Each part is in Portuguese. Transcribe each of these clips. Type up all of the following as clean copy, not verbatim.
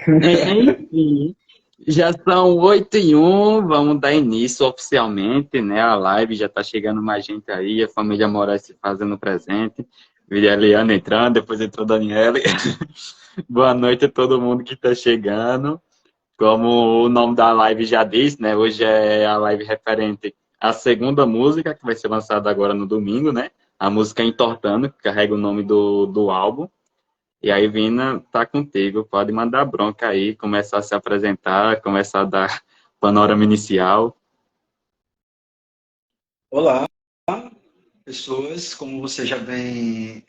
Enfim, já são 8h01, vamos dar início oficialmente, né? A live já está chegando mais gente aí, a família Moraes se fazendo presente. Vi a Eliana entrando, depois entrou a Daniela. Boa noite a todo mundo que está chegando. Como o nome da live já diz, né? Hoje é a live referente à segunda música, que vai ser lançada agora no domingo, né? A música Entortando, que carrega o nome do álbum. E aí, Vina, tá contigo. Pode mandar bronca aí, começar a se apresentar, começar a dar panorama inicial. Olá, pessoas, como você já bem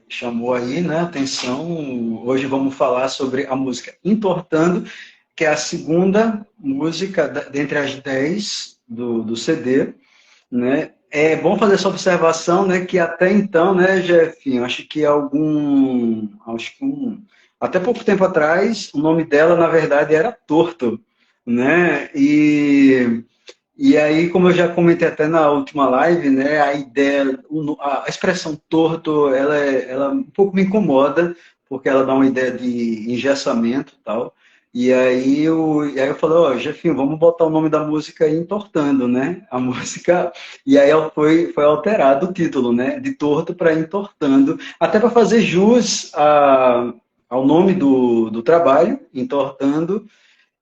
chamou aí, né? Atenção, hoje vamos falar sobre a música Entortando, que é a segunda música dentre as 10 do CD, né? É bom fazer essa observação, né, que até então, né, Jefinho, até pouco tempo atrás, o nome dela, na verdade, era Torto, né? E aí, como eu já comentei até na última live, né, a ideia, a expressão torto, ela um pouco me incomoda, porque ela dá uma ideia de engessamento e tal. E aí eu falei, ó, Jefinho, vamos botar o nome da música aí Entortando, né? A música. E aí foi alterado o título, né? De torto para Entortando, até para fazer jus ao nome do trabalho, Entortando,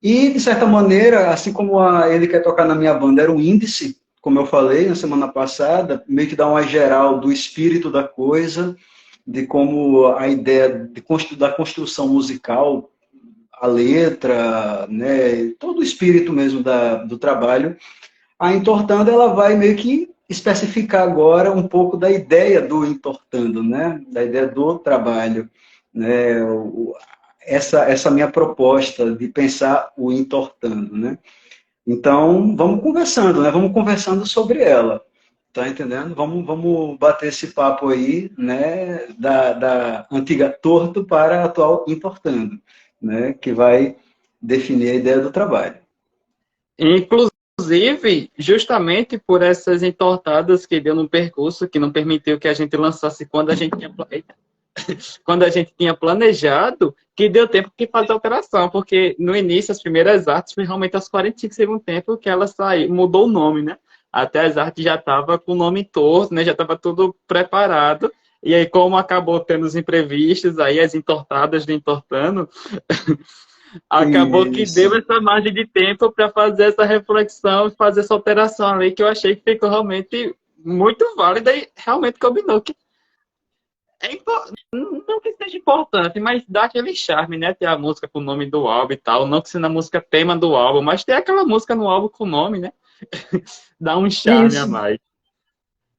e, de certa maneira, assim como ele quer tocar na minha banda era um índice, como eu falei na semana passada, meio que dá uma geral do espírito da coisa, de como a ideia da construção musical, a letra, né, todo o espírito mesmo do trabalho. A Entortando, ela vai meio que especificar agora um pouco da ideia do Entortando, né, da ideia do trabalho, né, essa minha proposta de pensar o entortando, né? Então, vamos conversando, né? Vamos conversando sobre ela, tá entendendo? Vamos bater esse papo aí, né? Da antiga torto para a atual entortando, né? Que vai definir a ideia do trabalho. Inclusive, justamente por essas entortadas que deu no percurso, que não permitiu que a gente lançasse quando a gente tinha planejado, que deu tempo de fazer a alteração, porque no início, as primeiras artes, foi realmente aos 45 segundos tempo que ela saiu, mudou o nome, né? Até as artes já estava com o nome torto, né? Já estava tudo preparado. E aí, como acabou tendo os imprevistos, aí as entortadas de entortando, acabou que deu Isso. essa margem de tempo para fazer essa reflexão, fazer essa alteração ali, que eu achei que ficou realmente muito válida e realmente combinou. Que não que seja importante, mas dá aquele charme, né? Ter a música com o nome do álbum e tal. Não que seja a música tema do álbum, mas ter aquela música no álbum com o nome, né? Dá um charme a Isso. mais.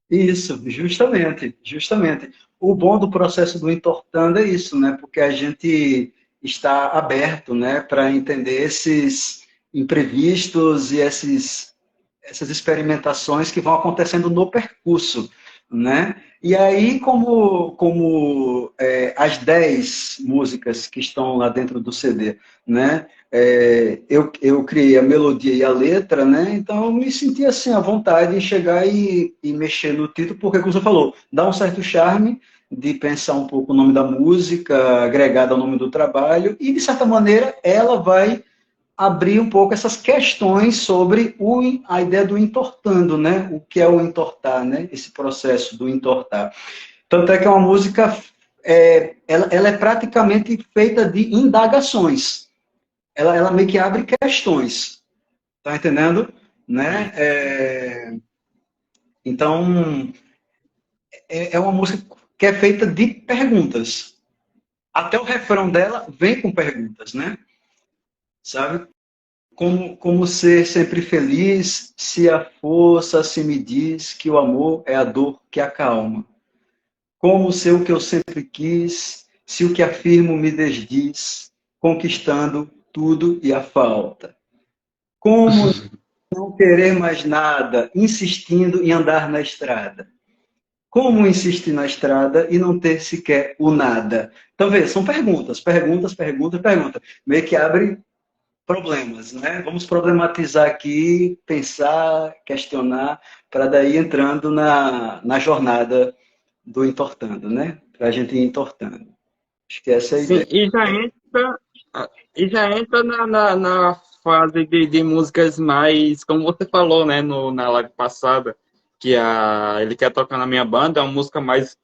Isso, justamente, justamente. O bom do processo do entortando é isso, né? Porque a gente está aberto, né, para entender esses imprevistos e essas experimentações que vão acontecendo no percurso, né? E aí, as 10 músicas que estão lá dentro do CD, né? Eu criei a melodia e a letra, né? Então eu me senti assim à vontade em chegar e mexer no título, porque, como você falou, dá um certo charme de pensar um pouco o nome da música, agregada ao nome do trabalho, e de certa maneira ela vai abrir um pouco essas questões sobre a ideia do entortando, né? O que é o entortar, né? Esse processo do entortar. Tanto é que é uma música, ela é praticamente feita de indagações. Ela meio que abre questões, tá entendendo? Né? Então, é uma música que é feita de perguntas. Até o refrão dela vem com perguntas, né? Sabe? Como ser sempre feliz se a força se me diz que o amor é a dor que acalma? Como ser o que eu sempre quis se o que afirmo me desdiz, conquistando tudo e a falta? Como não querer mais nada, insistindo em andar na estrada? Como insistir na estrada e não ter sequer o nada? Então, vê, são perguntas, perguntas, perguntas, perguntas. Meio que abre problemas, né? Vamos problematizar aqui, pensar, questionar, para daí entrando na jornada do entortando, né? Para a gente ir entortando. Acho que essa é a Sim, ideia. e já entra. E já entra na fase de músicas mais, como você falou, né, na live passada, que ele quer tocar na minha banda, é uma música mais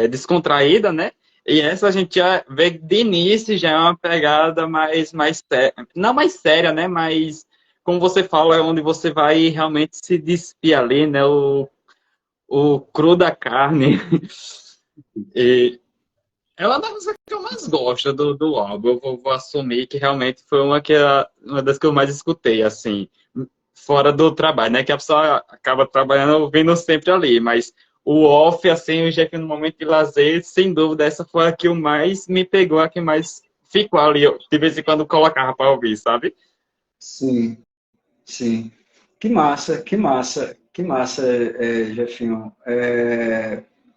descontraída, né? E essa a gente já vê de início já é uma pegada mais séria, não mais séria, né? Mas, como você fala, é onde você vai realmente se despir ali, né? O cru da carne. E é uma das músicas que eu mais gosto do álbum. Eu vou assumir que realmente foi uma das que eu mais escutei, assim, fora do trabalho, né? Que a pessoa acaba trabalhando ouvindo sempre ali, mas o off, assim, o Jeff no momento de lazer, sem dúvida, essa foi a que o mais me pegou, a que mais ficou ali. Eu, de vez em quando colocava para ouvir, sabe? Sim, sim. Que massa, Jefinho.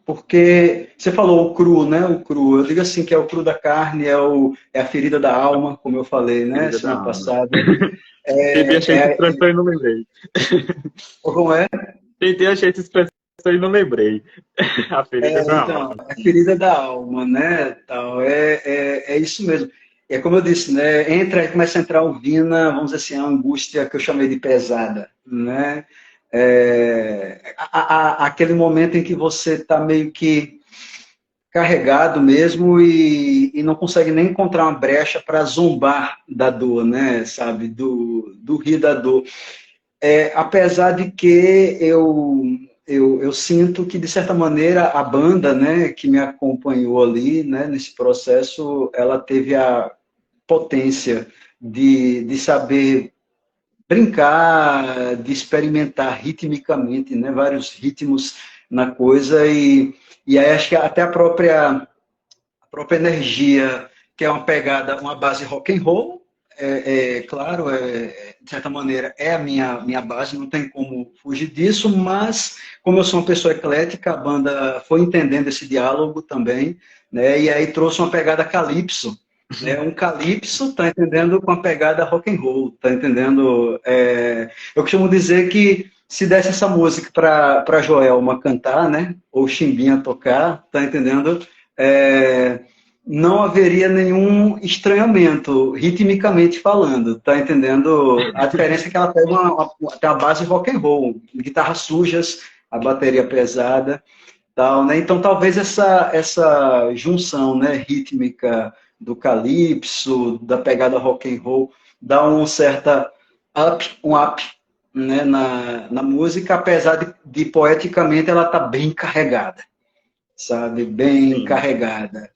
Porque você falou o cru, né? O cru. Eu digo assim que é o cru da carne, é a ferida da alma, como eu falei, né? Ferida da Semana alma. passada. Tentei achar essa É, expressão e não lembrei. como é? Tentei achar essa expressão e não lembrei. A ferida da Então, alma. é ferida da alma, né? Tal, é isso mesmo. É como eu disse, né? Entra e começa a entrar o Vina, vamos dizer assim, a angústia que eu chamei de pesada, né? Aquele momento em que você está meio que carregado mesmo e não consegue nem encontrar uma brecha para zombar da dor, né? Sabe? Do rir da dor. Apesar de que eu sinto que, de certa maneira, a banda, né, que me acompanhou ali, né, nesse processo, ela teve a potência de saber brincar, de experimentar ritmicamente, né, vários ritmos na coisa, e aí acho que até a própria energia, que é uma pegada, uma base rock and roll, claro, de certa maneira é a minha base, não tem como fugir disso, mas como eu sou uma pessoa eclética, a banda foi entendendo esse diálogo também, né, e aí trouxe uma pegada calypso, né, um calypso, tá entendendo, com a pegada rock and roll, tá entendendo? Eu costumo dizer que se desse essa música para Joelma cantar, né, ou Chimbinha tocar, tá entendendo? É, não haveria nenhum estranhamento, ritmicamente falando, tá entendendo? A diferença é que ela pega tem uma base rock and roll, guitarras sujas, a bateria pesada, tal, né? Então talvez essa junção, né, rítmica do calypso, da pegada rock and roll, dá um up, né, na música, apesar de poeticamente ela tá bem carregada, sabe? Bem Sim. carregada,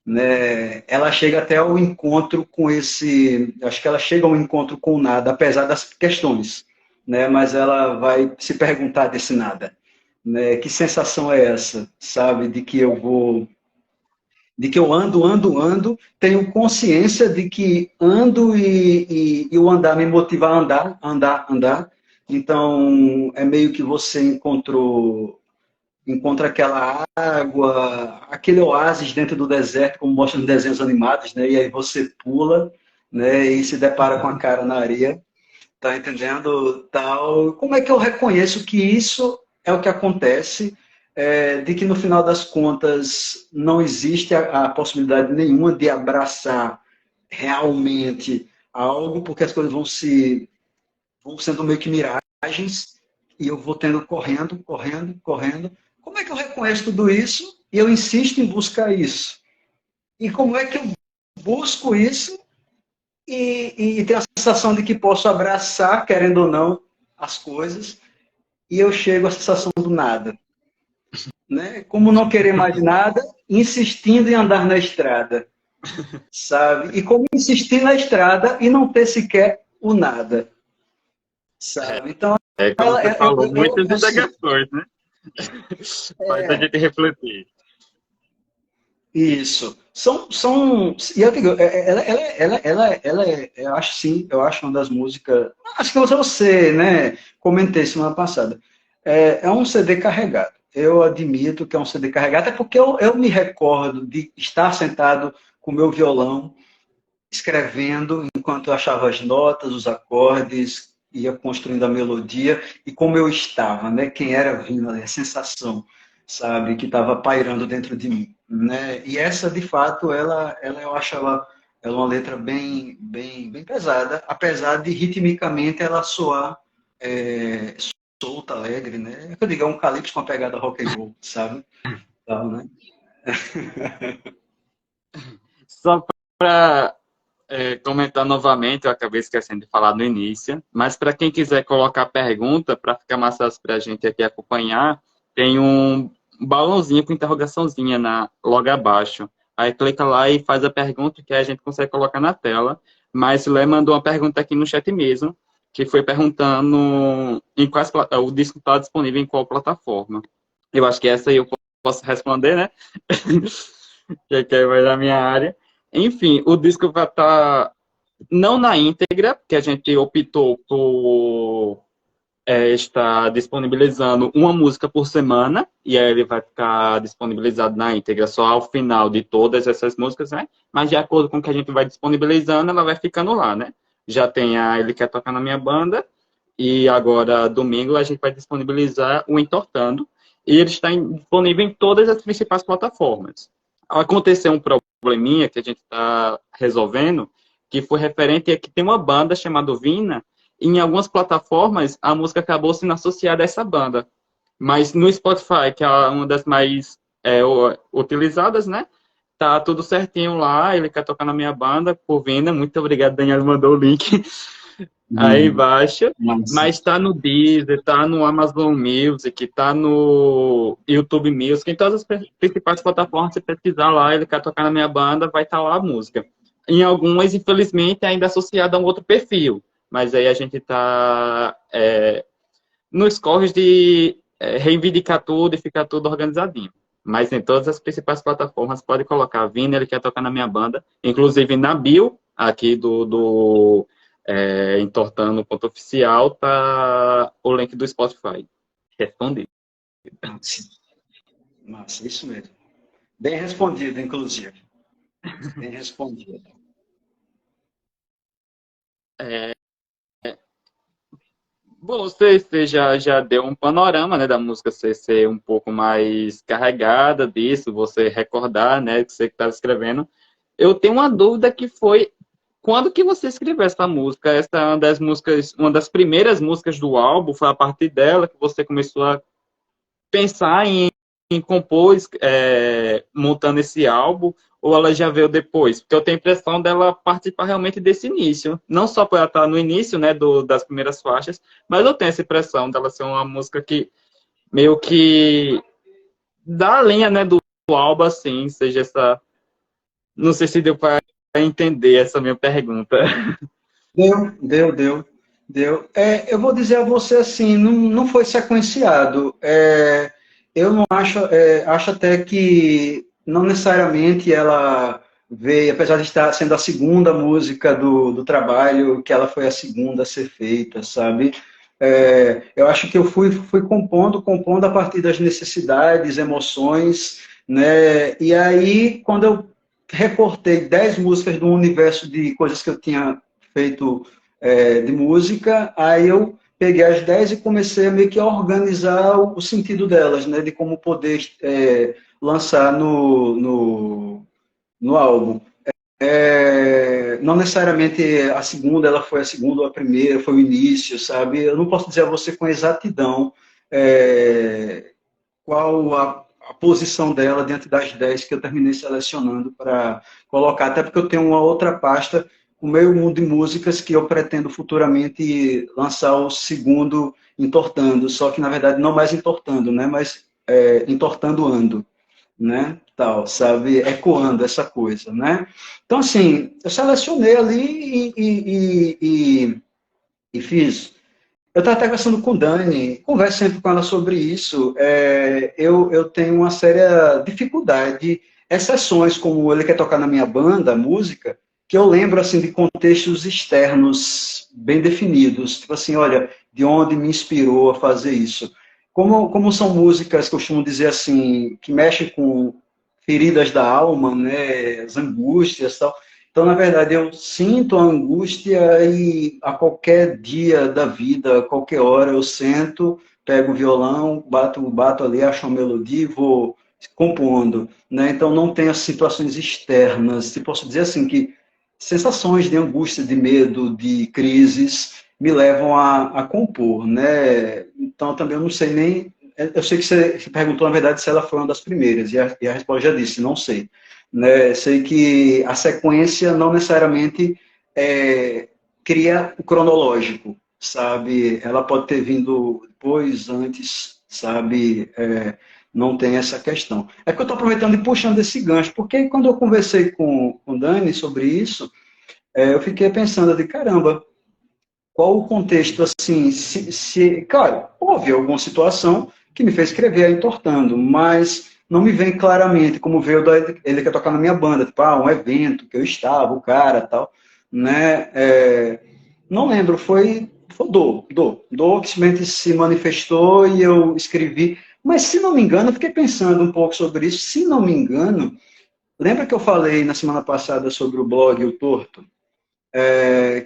né? Ela chega até ao encontro com acho que ela chega ao encontro com o nada, apesar das questões, né? Mas ela vai se perguntar desse nada, né? Que sensação é essa, sabe? De que eu ando, tenho consciência de que ando e o andar me motiva a andar. Então, é meio que você encontra aquela água, aquele oásis dentro do deserto, como mostra nos desenhos animados, né? E aí você pula, né? E se depara com a cara na areia, tá entendendo? Tal. Como é que eu reconheço que isso é o que acontece? De que no final das contas não existe a possibilidade nenhuma de abraçar realmente algo, porque as coisas vão sendo meio que miragens e eu vou tendo correndo. Como é que eu reconheço tudo isso e eu insisto em buscar isso? E como é que eu busco isso e tenho a sensação de que posso abraçar, querendo ou não, as coisas e eu chego à sensação do nada? Né? Como não querer mais nada, insistindo em andar na estrada, sabe? E como insistir na estrada e não ter sequer o nada, sabe? Então, É como ela, você eu, falou, eu, eu, muitas eu, indagações, né? Faz a gente refletir. Isso. E eu digo, eu acho sim, eu acho uma das músicas. Acho que você, né? Comentei semana passada. É um CD carregado. Eu admito que é um CD carregado, até porque eu me recordo de estar sentado com o meu violão, escrevendo, enquanto eu achava as notas, os acordes, ia construindo a melodia, e como eu estava, né? Quem era vindo ali, a sensação, sabe, que estava pairando dentro de mim, né? E essa, de fato, ela eu achava Ela é uma letra bem pesada, apesar de ritmicamente ela soar é, solta, alegre, né? É que eu digo, é um calypso com a pegada rock and roll, sabe? Tal, né? Só para comentar novamente, eu acabei esquecendo de falar no início, mas para quem quiser colocar pergunta, para ficar mais fácil para a gente aqui acompanhar, tem um balãozinho com interrogaçãozinha logo abaixo. Aí clica lá e faz a pergunta que a gente consegue colocar na tela. Mas o Lé mandou uma pergunta aqui no chat mesmo, que foi perguntando o disco está disponível em qual plataforma. Eu acho que essa aí eu posso responder, né? Que é mais da minha área. Enfim, o disco vai estar não na íntegra, que a gente optou por estar disponibilizando uma música por semana, e aí ele vai ficar disponibilizado na íntegra só ao final de todas essas músicas, né? Mas de acordo com o que a gente vai disponibilizando, ela vai ficando lá, né? Já tem a Ele Quer Tocar na Minha Banda, e agora, domingo, a gente vai disponibilizar o Entortando, e ele está disponível em todas as principais plataformas. Aconteceu um probleminha que a gente está resolvendo, que foi referente a que tem uma banda chamada Vina, e em algumas plataformas a música acabou sendo associada a essa banda. Mas no Spotify, que é uma das mais utilizadas, né? Tá tudo certinho lá, ele quer tocar na minha banda, por Vina. Muito obrigado, Daniel, mandou o link aí embaixo. Nossa. Mas tá no Deezer, tá no Amazon Music, tá no YouTube Music, em todas as principais plataformas, se pesquisar lá, ele quer tocar na minha banda, vai estar lá a música. Em algumas, infelizmente, ainda associada a um outro perfil. Mas aí a gente está nos corres de reivindicar tudo e ficar tudo organizadinho. Mas em todas as principais plataformas pode colocar Vini, ele quer tocar na minha banda. Inclusive na bio, aqui do Entortando.oficial, tá o link do Spotify. Respondi. Massa, massa, isso mesmo. Bem respondido, inclusive. Bem respondido. É, bom, você já deu um panorama, né, da música ser um pouco mais carregada disso, você recordar, né, que você estava escrevendo. Eu tenho uma dúvida que foi quando que você escreveu essa música? Essa é uma das músicas, uma das primeiras músicas do álbum, foi a partir dela que você começou a pensar em compor, montando esse álbum, ou ela já veio depois? Porque eu tenho a impressão dela participar realmente desse início. Não só por ela estar no início, né, das primeiras faixas, mas eu tenho essa impressão dela ser uma música que meio que dá a linha, né, do álbum, assim, seja essa... Não sei se deu para entender essa minha pergunta. Deu. Eu vou dizer a você assim, não foi sequenciado. Eu não acho, acho até que não necessariamente ela veio, apesar de estar sendo a segunda música do trabalho, que ela foi a segunda a ser feita, sabe? Eu acho que eu fui compondo a partir das necessidades, emoções, né? E aí, quando eu recortei 10 músicas do universo de coisas que eu tinha feito de música, aí eu peguei as 10 e comecei a meio que organizar o sentido delas, né, de como poder lançar no álbum. Não necessariamente a segunda, ela foi a segunda ou a primeira, foi o início, sabe? Eu não posso dizer a você com exatidão qual a posição dela dentro das 10 que eu terminei selecionando para colocar, até porque eu tenho uma outra pasta, o meu mundo de músicas, que eu pretendo futuramente lançar o segundo Entortando, só que na verdade não mais Entortando, né, mas Entortando Ando, né, tal, sabe, ecoando essa coisa, né. Então, assim, eu selecionei ali e fiz. Eu estava até conversando com Dani, converso sempre com ela sobre isso. Eu tenho uma séria dificuldade, exceções como ele quer tocar na minha banda, música, que eu lembro assim de contextos externos bem definidos. Tipo assim, olha, de onde me inspirou a fazer isso. Como são músicas, costumo dizer assim, que mexem com feridas da alma, né, as angústias e tal. Então, na verdade, eu sinto a angústia e a qualquer dia da vida, a qualquer hora, eu sento, pego o violão, bato ali, acho uma melodia e vou compondo, né? Então, não tem as situações externas. Se posso dizer assim, que sensações de angústia, de medo, de crises, me levam a compor, né? Então, também eu não sei nem... Eu sei que você perguntou, na verdade, se ela foi uma das primeiras, e a resposta já disse, não sei. Né? Sei que a sequência não necessariamente cria o cronológico, sabe? Ela pode ter vindo depois, antes, sabe? Não tem essa questão. É que eu estou aproveitando e puxando esse gancho, porque quando eu conversei com o Dani sobre isso, eu fiquei pensando de caramba, qual o contexto assim, claro, houve alguma situação que me fez escrever a Entortando, mas não me vem claramente como veio ele quer tocar na minha banda, tipo, um evento que eu estava, o cara, tal, né? Não lembro, foi dor que simplesmente se manifestou e eu escrevi, mas se não me engano, eu fiquei pensando um pouco sobre isso, se não me engano, lembra que eu falei na semana passada sobre o blog O Torto?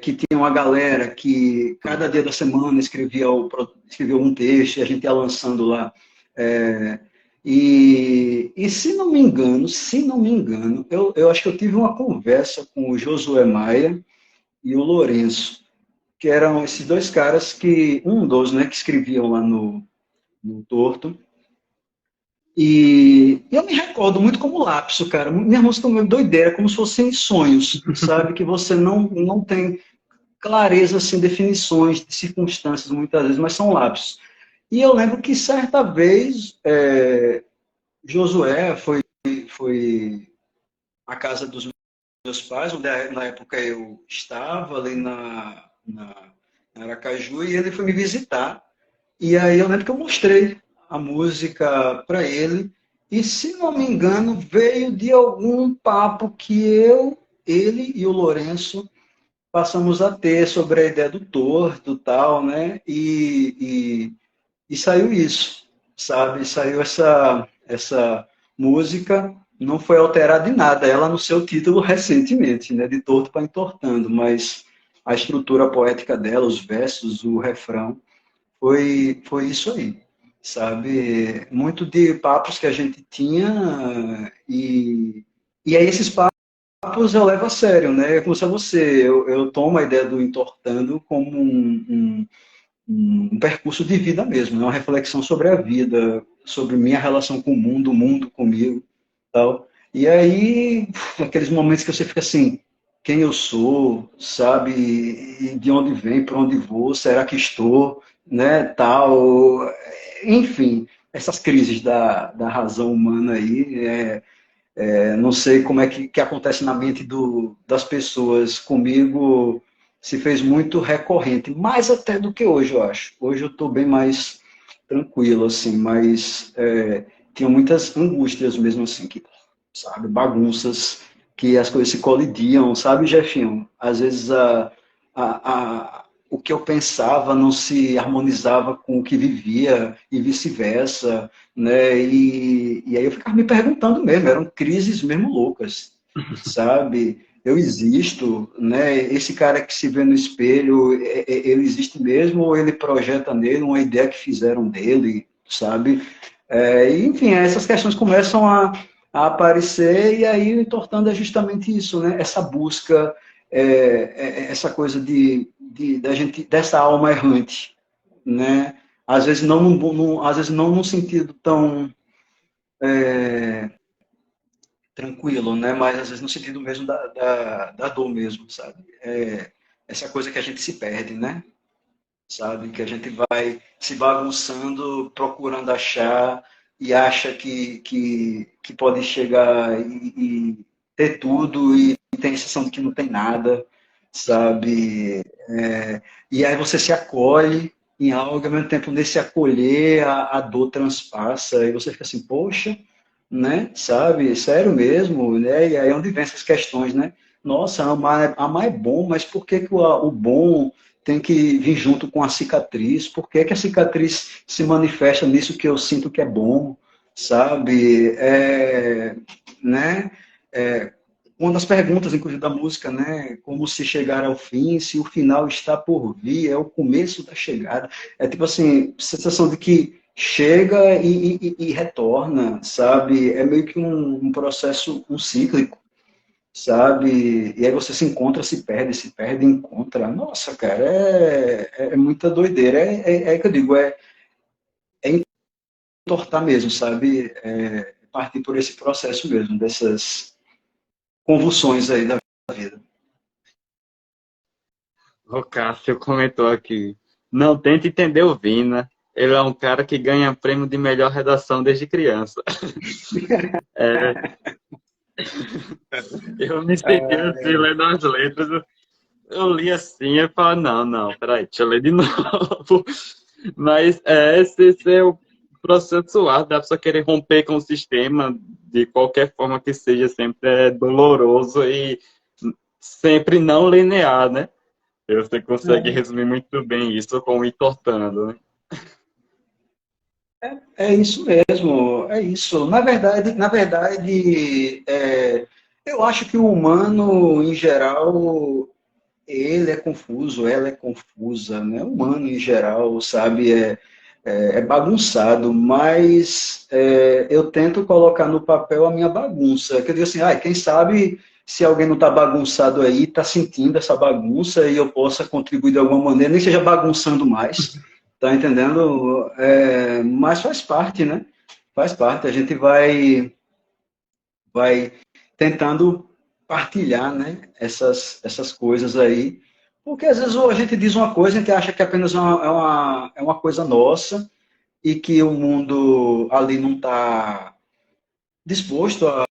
Que tinha uma galera que cada dia da semana escrevia um texto e a gente ia lançando lá. E se não me engano, eu acho que eu tive uma conversa com o Josué Maia e o Lourenço, que eram esses dois caras que, um dos, né, que escreviam lá no Torto. E eu me recordo muito como lapso, cara. Minha música é doideira, como se fossem sonhos, sabe? Que você não tem clareza, assim, definições de circunstâncias, muitas vezes, mas são lapsos. E eu lembro que certa vez Josué foi à casa dos meus pais, onde na época eu estava ali na Aracaju, e ele foi me visitar. E aí eu lembro que eu mostrei a música para ele, e se não me engano, veio de algum papo que ele e o Lourenço passamos a ter sobre a ideia do torto e tal, né? E saiu isso, sabe? Saiu essa música, não foi alterada em nada, ela no seu título recentemente, né? De Torto para Entortando, mas a estrutura poética dela, os versos, o refrão, foi isso aí, sabe? Muito de papos que a gente tinha e aí esses papos eu levo a sério, né? Como se você, eu tomo a ideia do Entortando como um percurso de vida mesmo, né? Uma reflexão sobre a vida, sobre minha relação com o mundo comigo, tal. E aí, aqueles momentos que você fica assim, quem eu sou, sabe? E de onde vem, para onde vou, será que estou, né? Tal. Enfim, essas crises da razão humana aí, não sei como é que acontece na mente das pessoas. Comigo se fez muito recorrente, mais até do que hoje, eu acho. Hoje eu estou bem mais tranquilo, assim, mas tinha muitas angústias mesmo assim, que, sabe, bagunças, que as coisas se colidiam, sabe, Jefinho? Às vezes o que eu pensava não se harmonizava com o que vivia e vice-versa, né? E aí eu ficava me perguntando mesmo, eram crises mesmo loucas, sabe? Eu existo, né? Esse cara que se vê no espelho, ele existe mesmo ou ele projeta nele uma ideia que fizeram dele, sabe? Enfim, essas questões começam a aparecer e aí o Entortando é justamente isso, né? Essa busca, essa coisa da gente, dessa alma errante, né? Às vezes não às vezes não num sentido tão tranquilo, né? Mas às vezes no sentido mesmo da dor mesmo, sabe? Essa coisa que a gente se perde, né? Sabe? Que a gente vai se bagunçando, procurando achar e acha que pode chegar e ter tudo e tem a sensação de que não tem nada, sabe? E aí você se acolhe em algo, ao mesmo tempo nesse acolher a dor transpassa e você fica assim, poxa, né? Sabe? Sério mesmo, né? E aí é onde vem essas questões, né? Nossa, amar é bom, mas por que o bom tem que vir junto com a cicatriz? Por que a cicatriz se manifesta nisso que eu sinto que é bom, sabe? Né? Uma das perguntas, inclusive, da música, né? Como se chegar ao fim, se o final está por vir, é o começo da chegada. É tipo assim, sensação de que chega e retorna, sabe? É meio que um processo, um cíclico, sabe? E aí você se encontra, se perde, encontra. Nossa, cara, é muita doideira. É que eu digo, é entortar mesmo, sabe? É partir por esse processo mesmo, dessas convulsões aí da vida. O Cássio comentou aqui. Não tente entender o Vina. Ele é um cara que ganha prêmio de melhor redação desde criança. É, eu me senti assim, lendo as letras. Eu li assim e falei, não, não, peraí, deixa eu ler de novo. Mas esse é o processo árduo da pessoa querer romper com o sistema, de qualquer forma que seja, sempre é doloroso e sempre não linear, né? Você consegue resumir muito bem isso com o entortando, né? É isso mesmo, é isso. Na verdade, eu acho que o humano, em geral, ele é confuso, ela é confusa, né? O humano, em geral, sabe, é bagunçado, mas eu tento colocar no papel a minha bagunça. Que eu digo assim, quem sabe se alguém não está bagunçado aí, está sentindo essa bagunça e eu possa contribuir de alguma maneira, nem seja bagunçando mais, tá entendendo? Mas faz parte, né? Faz parte. A gente vai tentando partilhar, né, essas coisas aí, porque às vezes a gente diz uma coisa, a gente acha que apenas é uma coisa nossa e que o mundo ali não está disposto a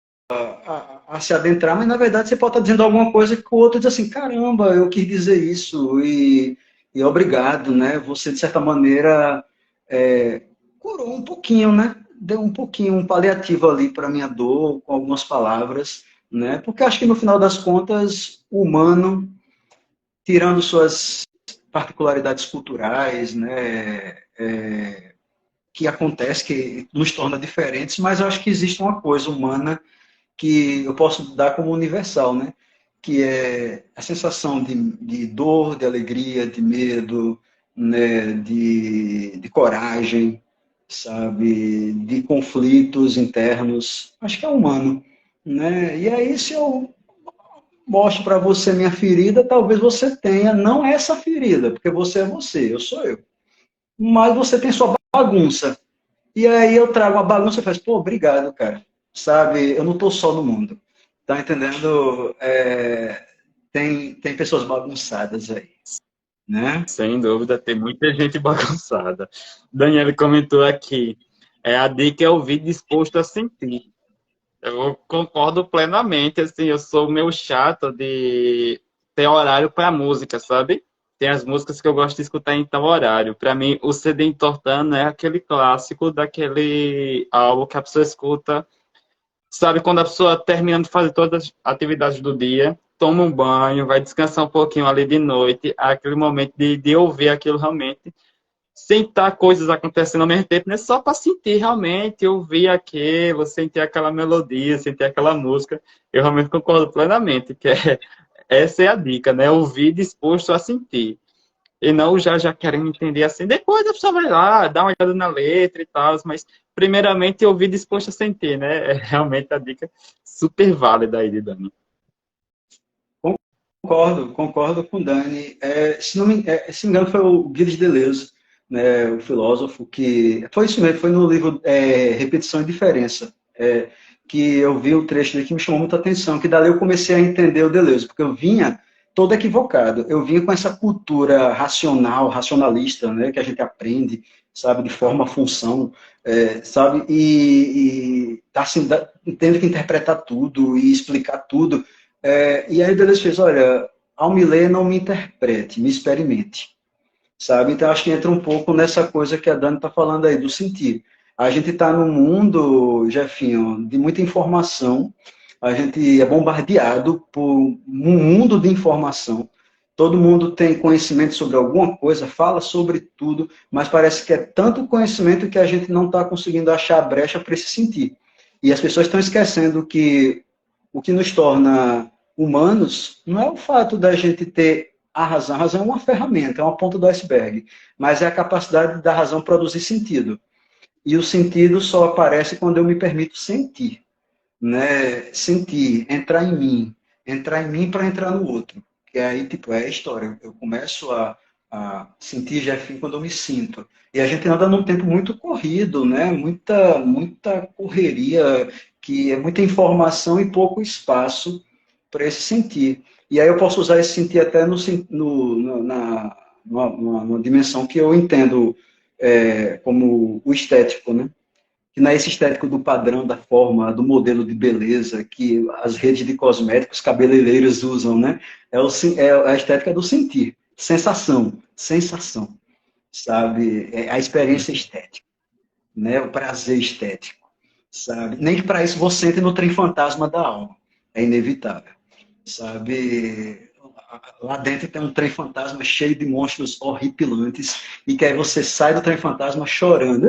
se adentrar, mas na verdade você pode estar dizendo alguma coisa que o outro diz assim, caramba, eu quis dizer isso e obrigado, né? Você de certa maneira curou um pouquinho, né? Deu um pouquinho, um paliativo ali para minha dor, com algumas palavras, né? Porque acho que no final das contas, o humano, tirando suas particularidades culturais, né? Que acontece, que nos torna diferentes, mas eu acho que existe uma coisa humana que eu posso dar como universal, né? Que é a sensação de dor, de alegria, de medo, né? De coragem, sabe? De conflitos internos. Acho que é humano, né? E aí, se eu mostro para você minha ferida, talvez você tenha não essa ferida, porque você é você, eu sou eu. Mas você tem sua bagunça. E aí eu trago uma bagunça e faço, pô, obrigado, cara. Sabe, eu não tô só no mundo. Tá entendendo? Tem pessoas bagunçadas aí, né? Sem dúvida, tem muita gente bagunçada. Daniele comentou aqui, a dica é ouvir disposto a sentir. Eu concordo plenamente, assim, eu sou meio chato de ter horário para música, sabe? Tem as músicas que eu gosto de escutar em tal horário. Para mim, o CD entortando é aquele clássico daquele álbum que a pessoa escuta. Sabe, quando a pessoa termina de fazer todas as atividades do dia, toma um banho, vai descansar um pouquinho ali de noite, aquele momento de ouvir aquilo realmente, sem estar coisas acontecendo ao mesmo tempo, né? Só para sentir realmente, ouvir aquilo, sentir aquela melodia, sentir aquela música. Eu realmente concordo plenamente, essa é a dica, né? Ouvir disposto a sentir. E não já querendo entender assim. Depois a pessoa vai lá, dá uma olhada na letra e tal, mas primeiramente ouvir disposto a sentir, né? É realmente a dica super válida aí de Dani. Concordo com o Dani. Se não me engano, foi o Gilles Deleuze, né, o filósofo, que. Foi isso mesmo, foi no livro Repetição e Diferença, que eu vi o trecho dele que me chamou muita atenção, que dali eu comecei a entender o Deleuze, porque eu vinha todo equivocado. Eu vinha com essa cultura racional, racionalista, né, que a gente aprende, sabe, de forma, função, sabe, e tá, assim, tendo que interpretar tudo e explicar tudo. E aí Deleuze fez, olha, ao me ler, não me interprete, me experimente, sabe? Então acho que entra um pouco nessa coisa que a Dani está falando aí, do sentir. A gente está num mundo, Jefinho, de muita informação, a gente é bombardeado por um mundo de informação, todo mundo tem conhecimento sobre alguma coisa, fala sobre tudo, mas parece que é tanto conhecimento que a gente não está conseguindo achar a brecha para esse sentir. E as pessoas estão esquecendo que o que nos torna humanos não é o fato da gente ter a razão. A razão é uma ferramenta, é uma ponta do iceberg, mas é a capacidade da razão produzir sentido. E o sentido só aparece quando eu me permito sentir, né? Sentir, entrar em mim, entrar em mim para entrar no outro. Que aí, tipo, é a história. Eu começo a sentir Jefinho quando eu me sinto. E a gente anda num tempo muito corrido, né? Muita correria, que é muita informação e pouco espaço para esse sentir. E aí eu posso usar esse sentir até numa dimensão que eu entendo como o estético, né? Que não é esse estético do padrão, da forma, do modelo de beleza que as redes de cosméticos cabeleireiros usam, né? É a estética do sentir, sensação, sabe? É a experiência estética, né? O prazer estético, sabe? Nem que para isso você entre no trem fantasma da alma, é inevitável, sabe? Lá dentro tem um trem fantasma cheio de monstros horripilantes e que aí você sai do trem fantasma chorando,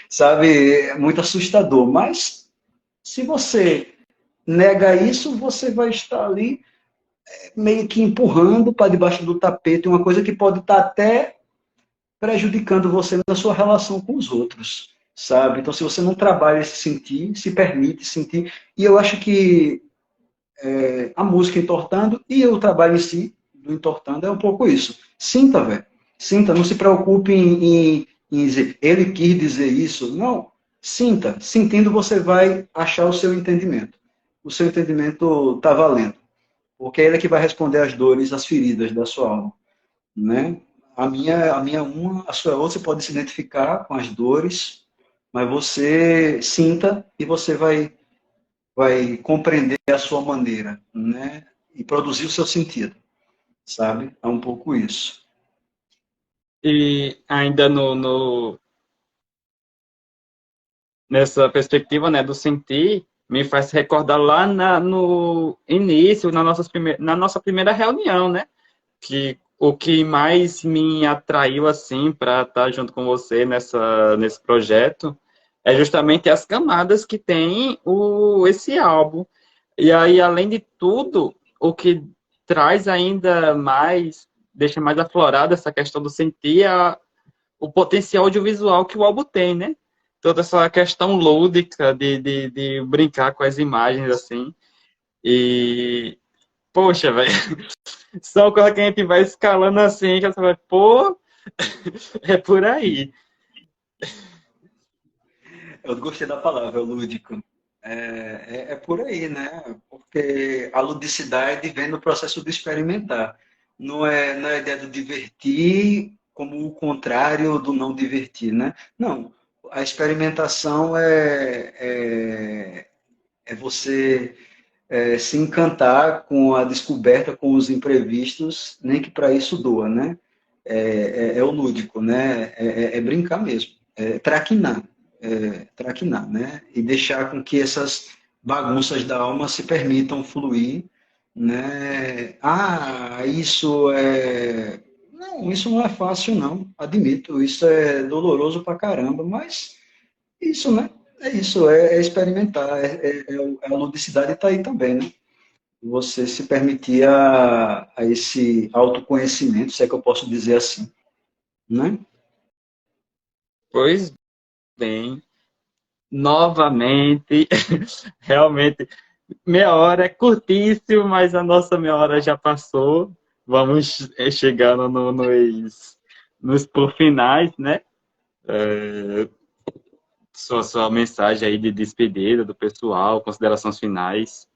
sabe? É muito assustador. Mas se você nega isso, você vai estar ali meio que empurrando para debaixo do tapete uma coisa que pode estar até prejudicando você na sua relação com os outros, sabe? Então, se você não trabalha esse sentir, se permite sentir, e eu acho que a música entortando e o trabalho em si do entortando é um pouco isso. Sinta, velho. Sinta, não se preocupe em dizer, ele quis dizer isso. Não. Sinta. Sentindo, você vai achar o seu entendimento. O seu entendimento está valendo. Porque é ele que vai responder às dores, às feridas da sua alma. Né? A minha uma, a sua outra, você pode se identificar com as dores, mas você sinta e você vai compreender a sua maneira, né? E produzir o seu sentido, sabe? É um pouco isso. E ainda nessa perspectiva, né, do sentir, me faz recordar lá no início, na nossa primeira reunião, né? Que o que mais me atraiu, assim, para estar junto com você nesse projeto é justamente as camadas que tem esse álbum. E aí, além de tudo, o que traz ainda mais, deixa mais aflorada essa questão do sentir, o potencial audiovisual que o álbum tem, né? Toda essa questão lúdica de brincar com as imagens, assim. E, poxa, velho, só quando a gente vai escalando assim, que você vai, pô, é por aí. Eu gostei da palavra, lúdico. É por aí, né? Porque a ludicidade vem no processo de experimentar. Não é a ideia do divertir como o contrário do não divertir, né? Não. A experimentação é você se encantar com a descoberta, com os imprevistos, nem que para isso doa, né? É o lúdico, né? É brincar mesmo, traquinar, né? E deixar com que essas bagunças da alma se permitam fluir, né? Ah, não, isso não é fácil, não. Admito, isso é doloroso pra caramba, mas isso, né? É isso, é experimentar, a ludicidade está aí também, né? Você se permitir a esse autoconhecimento, se é que eu posso dizer assim, né? Pois bem, novamente, realmente, meia hora é curtíssimo, mas a nossa meia hora já passou. Vamos chegando nos por finais, né? Sua mensagem aí de despedida do pessoal, considerações finais.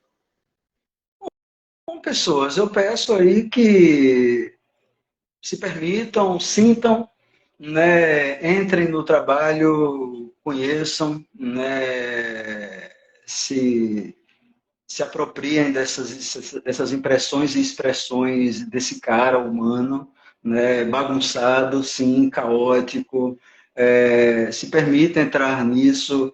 Bom, pessoas, eu peço aí que se permitam, sintam, né, entrem no trabalho, conheçam, né, se apropriem dessas impressões e expressões desse cara humano, né, bagunçado, sim, caótico, se permita entrar nisso,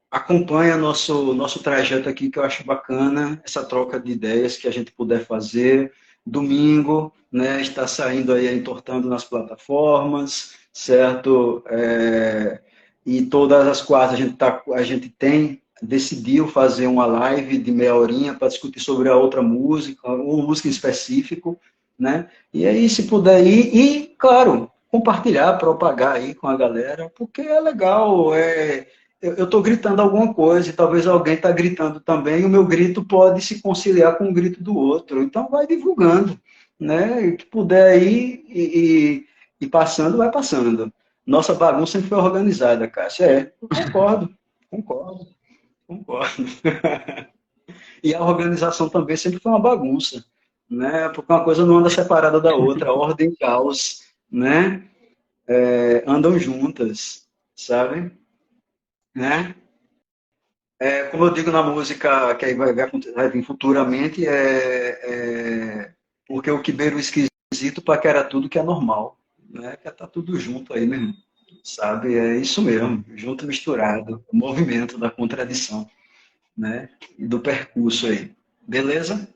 acompanha nosso trajeto aqui, que eu acho bacana, essa troca de ideias que a gente puder fazer. Domingo, né, está saindo aí, entortando nas plataformas, certo? E todas as quartas a gente decidiu fazer uma live de meia horinha para discutir sobre a outra música, uma música em específico, né? E aí, se puder ir, e, claro, compartilhar, propagar aí com a galera, porque é legal, eu estou gritando alguma coisa e talvez alguém está gritando também, e o meu grito pode se conciliar com o grito do outro. Então, vai divulgando, né? E que puder ir e passando, vai passando. Nossa bagunça sempre foi organizada, Cássia. Eu concordo, concordo, concordo. E a organização também sempre foi uma bagunça, né? Porque uma coisa não anda separada da outra, ordem e caos, né? Andam juntas, sabe? Né? Como eu digo na música, que aí vai vir futuramente, porque o que beira o esquisito paquera tudo que é normal, né? Que tá tudo junto aí mesmo, sabe? É isso mesmo, junto e misturado, o movimento da contradição, né? E do percurso aí. Beleza?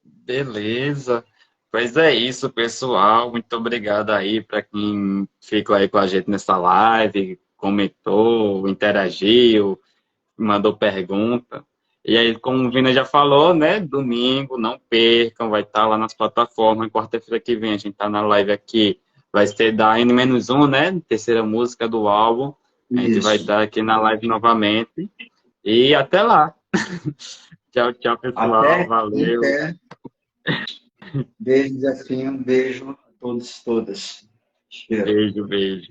Beleza. Pois é isso, pessoal. Muito obrigado aí para quem ficou aí com a gente nessa live, comentou, interagiu, mandou pergunta. E aí, como o Vina já falou, né? Domingo, não percam, vai estar lá nas plataformas. Quarta-feira que vem a gente tá na live aqui. Vai ser da N-1, né? Terceira música do álbum. A gente vai Isso. estar aqui na live novamente. E até lá. Tchau, tchau, pessoal. Até, Valeu. até. Beijo, Zefinho. Beijo a todos e todas. Cheiro. Beijo, beijo.